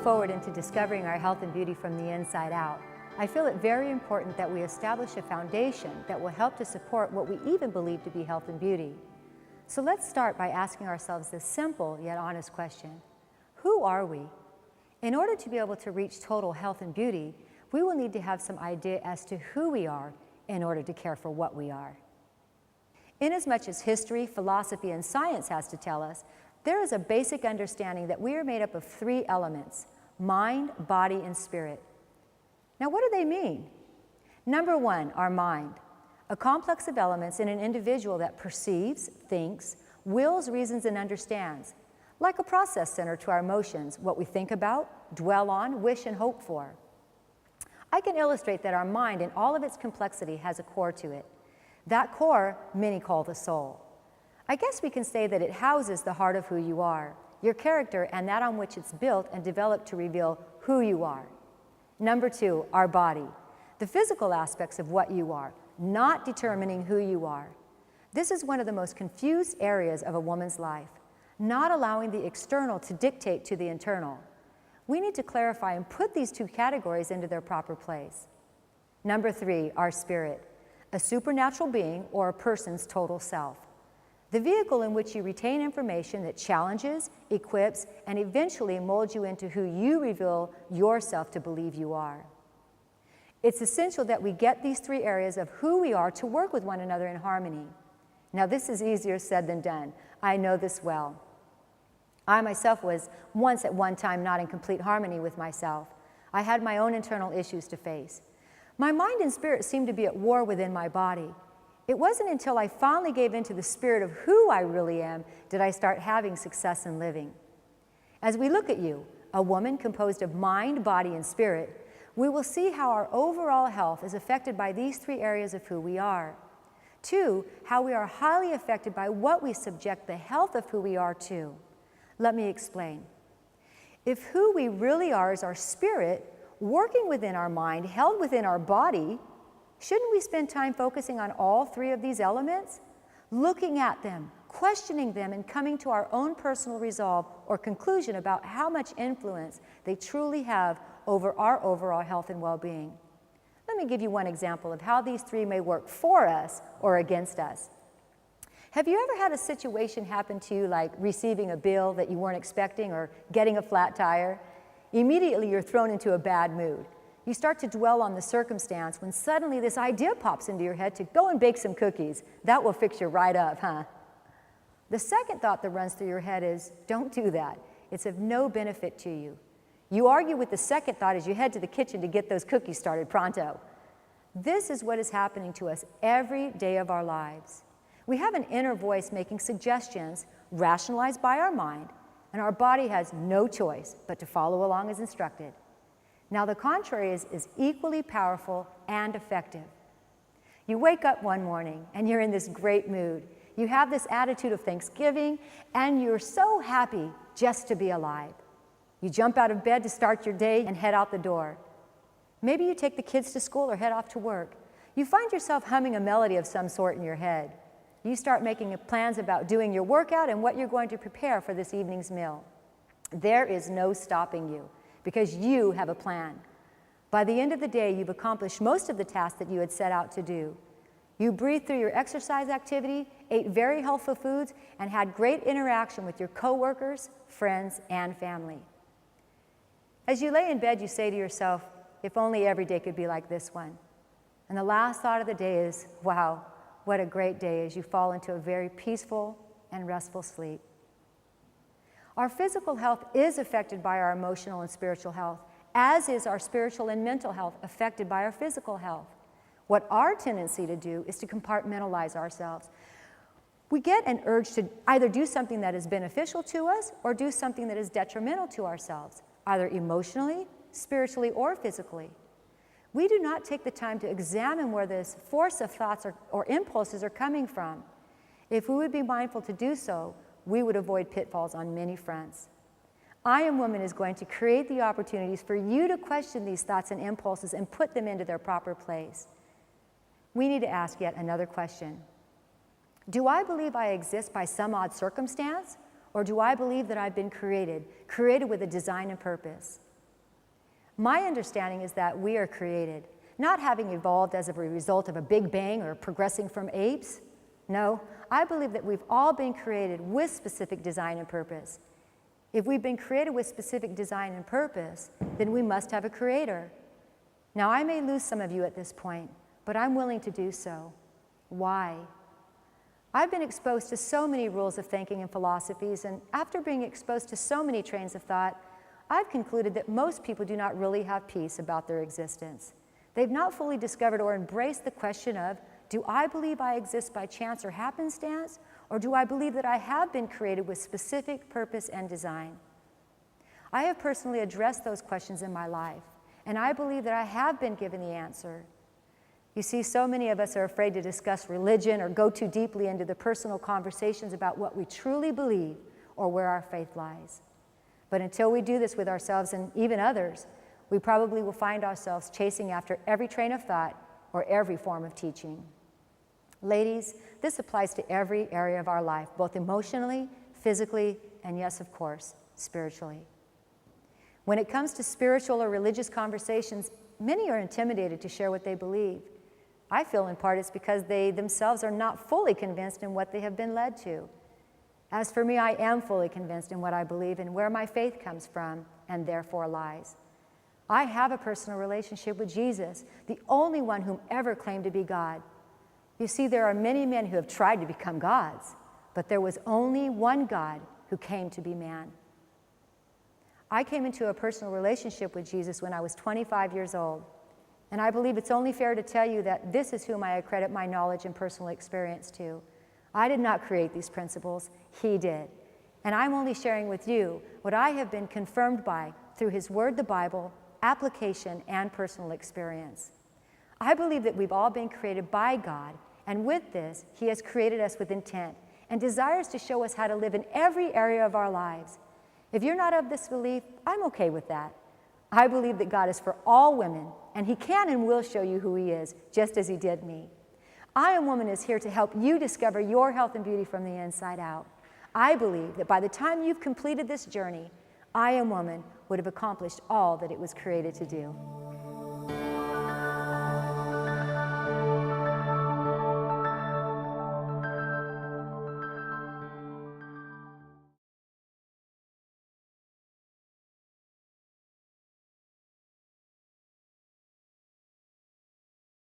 forward into discovering our health and beauty from the inside out, I feel it very important that we establish a foundation that will help to support what we even believe to be health and beauty. So let's start by asking ourselves this simple yet honest question. Who are we? In order to be able to reach total health and beauty, we will need to have some idea as to who we are in order to care for what we are. Inasmuch as history, philosophy, and science has to tell us, there is a basic understanding that we are made up of three elements: mind, body, and spirit. Now, what do they mean? Number one, our mind, a complex of elements in an individual that perceives, thinks, wills, reasons, and understands, like a process center to our emotions, what we think about, dwell on, wish, and hope for. I can illustrate that our mind, in all of its complexity, has a core to it. That core, many call the soul. I guess we can say that it houses the heart of who you are, your character, and that on which it's built and developed to reveal who you are. Number two, our body, the physical aspects of what you are, not determining who you are. This is one of the most confused areas of a woman's life, not allowing the external to dictate to the internal. We need to clarify and put these two categories into their proper place. Number three, our spirit, a supernatural being or a person's total self. The vehicle in which you retain information that challenges, equips, and eventually molds you into who you reveal yourself to believe you are. It's essential that we get these three areas of who we are to work with one another in harmony. Now, this is easier said than done. I know this well. I myself was once at one time not in complete harmony with myself. I had my own internal issues to face. My mind and spirit seemed to be at war within my body. It wasn't until I finally gave into the spirit of who I really am did I start having success in living. As we look at you, a woman composed of mind, body, and spirit, we will see how our overall health is affected by these three areas of who we are. Two, how we are highly affected by what we subject the health of who we are to. Let me explain. If who we really are is our spirit, working within our mind, held within our body, shouldn't we spend time focusing on all three of these elements? Looking at them, questioning them, and coming to our own personal resolve or conclusion about how much influence they truly have over our overall health and well-being. Let me give you one example of how these three may work for us or against us. Have you ever had a situation happen to you like receiving a bill that you weren't expecting or getting a flat tire? Immediately you're thrown into a bad mood. You start to dwell on the circumstance when suddenly this idea pops into your head to go and bake some cookies. That will fix you right up, huh? The second thought that runs through your head is, don't do that. It's of no benefit to you. You argue with the second thought as you head to the kitchen to get those cookies started pronto. This is what is happening to us every day of our lives. We have an inner voice making suggestions rationalized by our mind, and our body has no choice but to follow along as instructed. Now, the contrary is equally powerful and effective. You wake up one morning and you're in this great mood. You have this attitude of thanksgiving and you're so happy just to be alive. You jump out of bed to start your day and head out the door. Maybe you take the kids to school or head off to work. You find yourself humming a melody of some sort in your head. You start making plans about doing your workout and what you're going to prepare for this evening's meal. There is no stopping you, because you have a plan. By the end of the day, you've accomplished most of the tasks that you had set out to do. You breathed through your exercise activity, ate very healthful foods, and had great interaction with your coworkers, friends, and family. As you lay in bed, you say to yourself, if only every day could be like this one. And the last thought of the day is, wow, what a great day, as you fall into a very peaceful and restful sleep. Our physical health is affected by our emotional and spiritual health, as is our spiritual and mental health affected by our physical health. What our tendency to do is to compartmentalize ourselves. We get an urge to either do something that is beneficial to us or do something that is detrimental to ourselves, either emotionally, spiritually, or physically. We do not take the time to examine where this force of thoughts or impulses are coming from. If we would be mindful to do so, we would avoid pitfalls on many fronts. I Am Woman is going to create the opportunities for you to question these thoughts and impulses and put them into their proper place. We need to ask yet another question. Do I believe I exist by some odd circumstance, or do I believe that I've been created with a design and purpose? My understanding is that we are created, not having evolved as a result of a big bang or progressing from apes. No, I believe that we've all been created with specific design and purpose. If we've been created with specific design and purpose, then we must have a creator. Now, I may lose some of you at this point, but I'm willing to do so. Why? I've been exposed to so many rules of thinking and philosophies, and after being exposed to so many trains of thought, I've concluded that most people do not really have peace about their existence. They've not fully discovered or embraced the question of, do I believe I exist by chance or happenstance, or do I believe that I have been created with specific purpose and design? I have personally addressed those questions in my life, and I believe that I have been given the answer. You see, so many of us are afraid to discuss religion or go too deeply into the personal conversations about what we truly believe or where our faith lies. But until we do this with ourselves and even others, we probably will find ourselves chasing after every train of thought or every form of teaching. Ladies, this applies to every area of our life, both emotionally, physically, and yes, of course, spiritually. When it comes to spiritual or religious conversations, many are intimidated to share what they believe. I feel in part it's because they themselves are not fully convinced in what they have been led to. As for me, I am fully convinced in what I believe and where my faith comes from and therefore lies. I have a personal relationship with Jesus, the only one whom ever claimed to be God. You see, there are many men who have tried to become gods, but there was only one God who came to be man. I came into a personal relationship with Jesus when I was 25 years old, and I believe it's only fair to tell you that this is whom I accredit my knowledge and personal experience to. I did not create these principles, He did. And I'm only sharing with you what I have been confirmed by through His Word, the Bible, application, and personal experience. I believe that we've all been created by God, and with this, He has created us with intent and desires to show us how to live in every area of our lives. If you're not of this belief, I'm okay with that. I believe that God is for all women, and He can and will show you who He is, just as He did me. I Am Woman is here to help you discover your health and beauty from the inside out. I believe that by the time you've completed this journey, I Am Woman would have accomplished all that it was created to do.